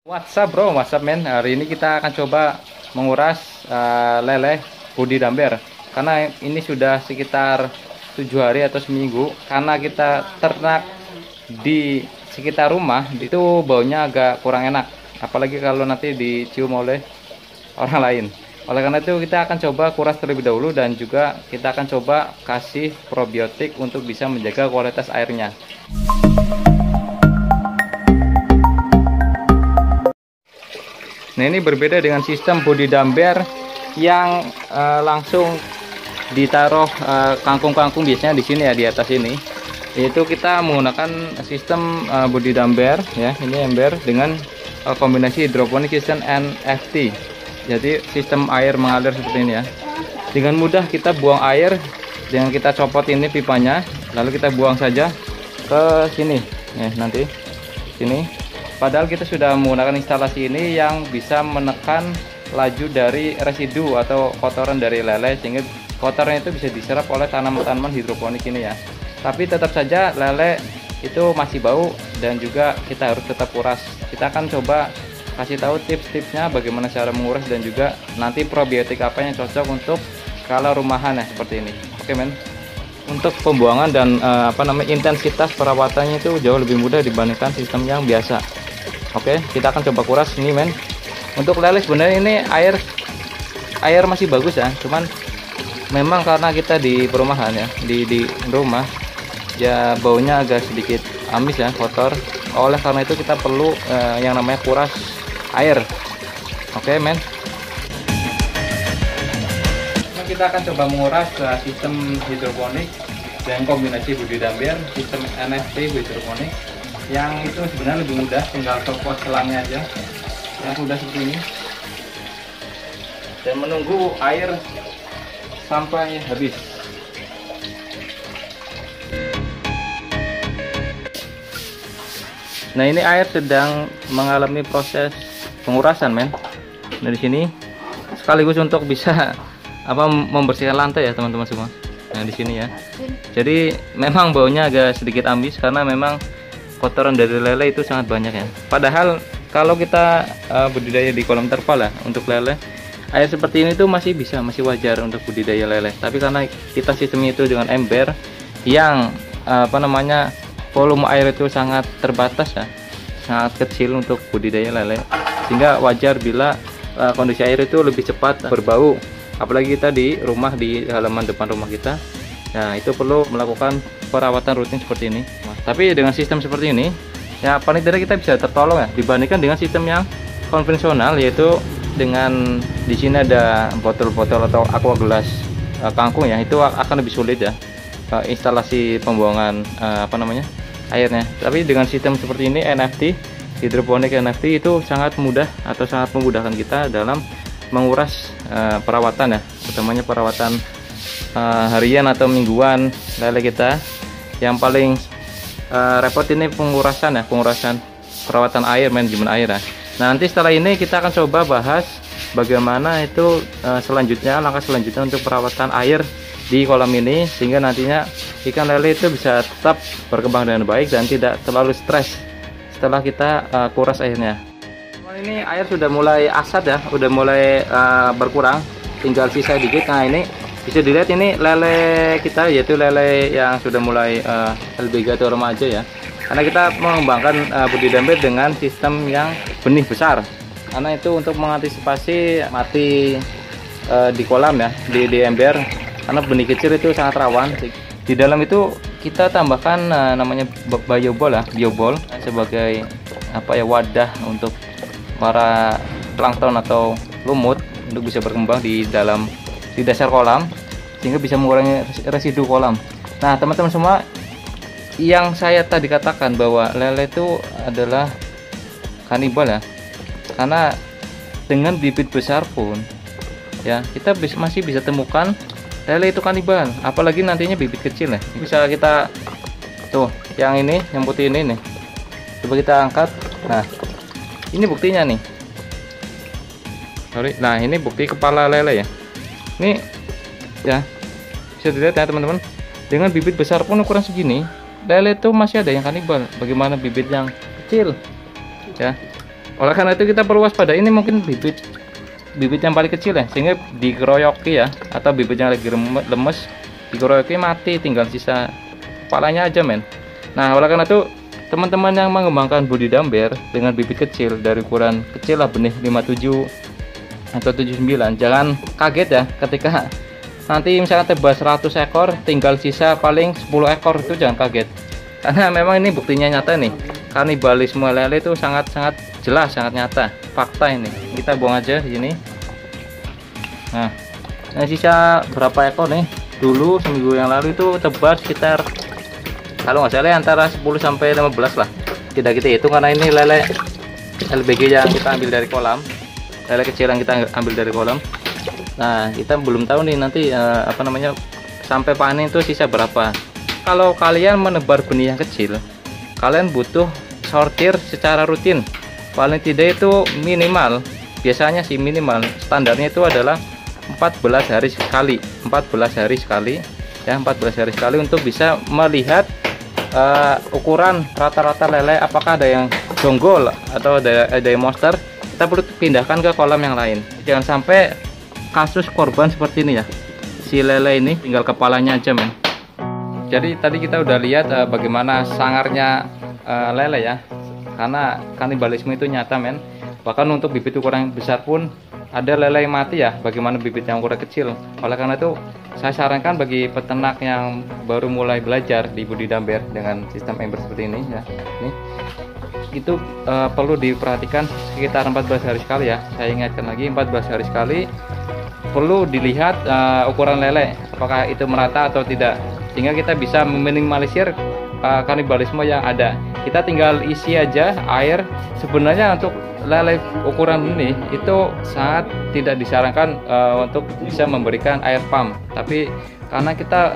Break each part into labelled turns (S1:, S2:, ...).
S1: What's up bro, what's up men. Hari ini kita akan coba menguras lele body damber. Karena ini sudah sekitar 7 hari atau seminggu. Karena kita ternak di sekitar rumah, itu baunya agak kurang enak. Apalagi kalau nanti dicium oleh orang lain. Oleh karena itu kita akan coba kuras terlebih dahulu. Dan juga kita akan coba kasih probiotik untuk bisa menjaga kualitas airnya. Nah, ini berbeda dengan sistem body damber yang langsung ditaruh kangkung-kangkung biasanya di sini ya, di atas ini. Yaitu kita menggunakan sistem body damber ya, ini ember dengan kombinasi hidroponik system NFT. Jadi sistem air mengalir seperti ini ya. Dengan mudah kita buang air dengan kita copot ini pipanya, lalu kita buang saja ke sini ya, nanti sini. Padahal kita sudah menggunakan instalasi ini yang bisa menekan laju dari residu atau kotoran dari lele, sehingga kotoran itu bisa diserap oleh tanaman-tanaman hidroponik ini ya. Tapi tetap saja lele itu masih bau dan juga kita harus tetap kuras. Kita akan coba kasih tahu tips-tipsnya bagaimana cara menguras dan juga nanti probiotik apa yang cocok untuk skala rumahan ya, seperti ini. Oke men. Untuk pembuangan dan intensitas perawatannya itu jauh lebih mudah dibandingkan sistem yang biasa. Oke, kita akan coba kuras ini men. Untuk lele sebenarnya ini air masih bagus ya, cuman memang karena kita di perumahan ya, di rumah ya, baunya agak sedikit amis ya, kotor. Oleh karena itu kita perlu yang namanya kuras air. Oke men. Kita akan coba menguras sistem hidroponik dengan kombinasi body damber, sistem NFT hidroponik, yang itu sebenarnya lebih mudah, tinggal copot selangnya aja yang sudah seperti ini dan menunggu air sampai habis. Nah, ini air sedang mengalami proses pengurasan men. Dari sini sekaligus untuk bisa membersihkan lantai ya teman-teman semua. Nah, di sini ya. Jadi memang baunya agak sedikit amis karena memang kotoran dari lele itu sangat banyak ya. Padahal kalau kita budidaya di kolam terpal ya, untuk lele air seperti ini tuh masih wajar untuk budidaya lele. Tapi karena kita sistemnya itu dengan ember yang volume air itu sangat terbatas ya, sangat kecil untuk budidaya lele, sehingga wajar bila kondisi air itu lebih cepat berbau. Apalagi kita di rumah, di halaman depan rumah kita, nah itu perlu melakukan perawatan rutin seperti ini. Tapi dengan sistem seperti ini ya, paling tidak kita bisa tertolong ya, dibandingkan dengan sistem yang konvensional, yaitu dengan di sini ada botol-botol atau aqua gelas kangkung ya, itu akan lebih sulit ya instalasi pembuangan airnya. Tapi dengan sistem seperti ini, NFT hidroponik NFT, itu sangat mudah atau sangat memudahkan kita dalam menguras perawatan ya, utamanya perawatan harian atau mingguan lele kita. Yang paling repot ini pengurasan perawatan air, manajemen air ya. Nah, nanti setelah ini kita akan coba bahas bagaimana itu langkah selanjutnya untuk perawatan air di kolam ini, sehingga nantinya ikan lele itu bisa tetap berkembang dengan baik dan tidak terlalu stres setelah kita kuras airnya. Ini air sudah mulai asat ya, udah mulai berkurang, tinggal sisa dikit. Nah, ini bisa dilihat, ini lele kita, yaitu lele yang sudah mulai LBG atau remaja ya. Karena kita mengembangkan body damber dengan sistem yang benih besar, karena itu untuk mengantisipasi mati di kolam ya, di ember, karena benih kecil itu sangat rawan. Di dalam itu kita tambahkan namanya biobol sebagai wadah untuk para plankton atau lumut untuk bisa berkembang di dasar kolam, sehingga bisa mengurangi residu kolam. Nah, teman-teman semua, yang saya tadi katakan bahwa lele itu adalah kanibal ya, karena dengan bibit besar pun ya, kita masih bisa temukan lele itu kanibal, apalagi nantinya bibit kecil ya. Bisa kita tuh, yang ini, yang putih ini nih, coba kita angkat. Nah, ini buktinya nih. Nah, ini bukti kepala lele ya. Ini ya, bisa dilihat ya teman-teman. Dengan bibit besar pun ukuran segini, lele itu masih ada yang kanibal. Bagaimana bibit yang kecil ya. Oleh karena itu kita perlu waspada, ini mungkin bibit yang paling kecil ya, sehingga dikeroyoki ya, atau bibit yang lagi lemes dikeroyoki mati, tinggal sisa kepalanya aja men. Nah oleh karena itu teman-teman yang mengembangkan budidaya ember dengan bibit kecil dari ukuran kecil lah, benih 57 atau 79, jangan kaget ya ketika nanti misalnya tebas 100 ekor tinggal sisa paling 10 ekor, itu jangan kaget, karena memang ini buktinya nyata nih, kanibalisme lele itu sangat-sangat jelas, sangat nyata, fakta ini. Kita buang aja di sini. Nah, ini sisa berapa ekor nih? Dulu seminggu yang lalu itu tebas sekitar, kalau nggak salah antara 10 sampai 15 lah. Tidak kita hitung karena ini lele LBG yang kita ambil dari kolam, lele kecil yang kita ambil dari kolam. Nah, kita belum tahu nih nanti sampai panen itu sisa berapa. Kalau kalian menebar benih yang kecil, kalian butuh sortir secara rutin. Paling tidak itu minimal, biasanya sih minimal standarnya itu adalah 14 hari sekali, 14 hari sekali ya, 14 hari sekali untuk bisa melihat ukuran rata-rata lele, apakah ada yang jonggol atau ada yang monster. Kita perlu pindahkan ke kolam yang lain. Jangan sampai kasus korban seperti ini ya, si lele ini tinggal kepalanya aja men. Jadi tadi kita udah lihat bagaimana sangarnya lele ya, karena kanibalisme itu nyata men. Bahkan untuk bibit ukuran besar pun ada lele yang mati ya, bagaimana bibit yang ukuran kecil. Oleh karena itu saya sarankan bagi peternak yang baru mulai belajar di budidaya ember dengan sistem ember seperti ini ya, ini itu perlu diperhatikan sekitar 14 hari sekali ya. Saya ingatkan lagi, 14 hari sekali perlu dilihat ukuran lele apakah itu merata atau tidak, sehingga kita bisa meminimalisir kanibalisme yang ada. Kita tinggal isi aja air. Sebenarnya untuk lele ukuran ini itu sangat tidak disarankan untuk bisa memberikan air pump, tapi karena kita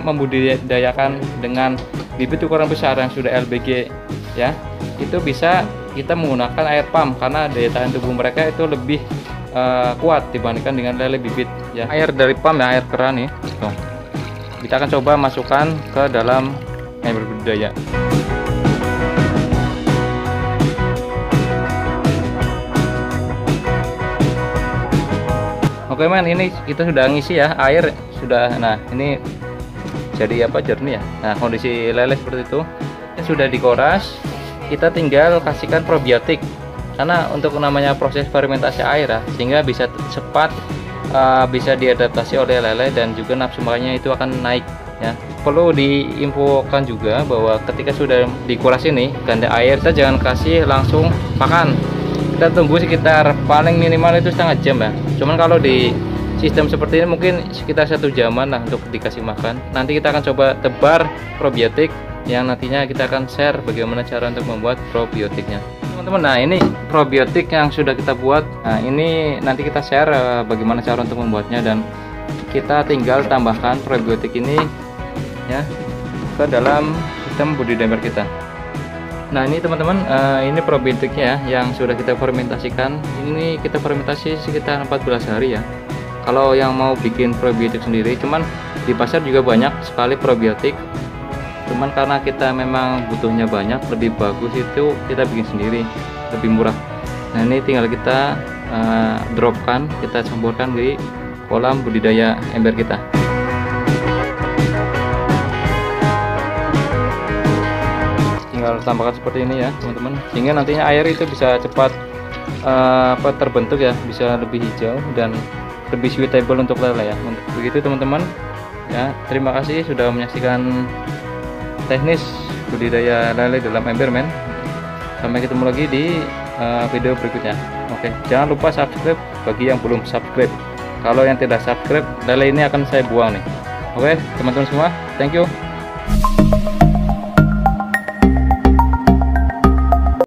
S1: membudidayakan dengan bibit ukuran besar yang sudah LBG ya, itu bisa kita menggunakan air pump karena daya tahan tubuh mereka itu lebih kuat dibandingkan dengan lele bibit ya. Air dari pump ya, air keran nih. Tuh. Kita akan coba masukkan ke dalam ember budidaya. Oke men, ini kita sudah ngisi ya, air sudah. Nah ini jadi jernih ya. Nah kondisi lele seperti itu, ini sudah dikoras. Kita tinggal kasihkan probiotik, karena untuk namanya proses fermentasi air ya, sehingga bisa cepat bisa diadaptasi oleh lele dan juga nafsu makannya itu akan naik ya. Perlu diinfokan juga bahwa ketika sudah dikuras ini ganda air, kita jangan kasih langsung makan. Kita tunggu sekitar paling minimal itu setengah jam ya. Cuman kalau di sistem seperti ini mungkin sekitar 1 jaman lah untuk dikasih makan. Nanti kita akan coba tebar probiotik yang nantinya kita akan share bagaimana cara untuk membuat probiotiknya teman-teman. Nah ini probiotik yang sudah kita buat. Nah ini nanti kita share bagaimana cara untuk membuatnya, dan kita tinggal tambahkan probiotik ini ya ke dalam sistem budidaya ember kita. Nah ini teman-teman, ini probiotiknya yang sudah kita fermentasikan. Ini kita fermentasi sekitar 14 hari ya. Kalau yang mau bikin probiotik sendiri, cuman di pasar juga banyak sekali probiotik, cuman karena kita memang butuhnya banyak, lebih bagus itu kita bikin sendiri, lebih murah. Nah ini tinggal kita dropkan, kita campurkan di kolam budidaya ember kita. Tinggal tambahkan seperti ini ya teman-teman, sehingga nantinya air itu bisa cepat terbentuk ya, bisa lebih hijau dan lebih suitable untuk lele ya. Begitu teman-teman ya. Terima kasih sudah menyaksikan teknis budidaya lele dalam ember men. Sampai ketemu lagi di video berikutnya. Oke, jangan lupa subscribe bagi yang belum subscribe. Kalau yang tidak subscribe, lele ini akan saya buang nih. Oke teman-teman semua, thank you.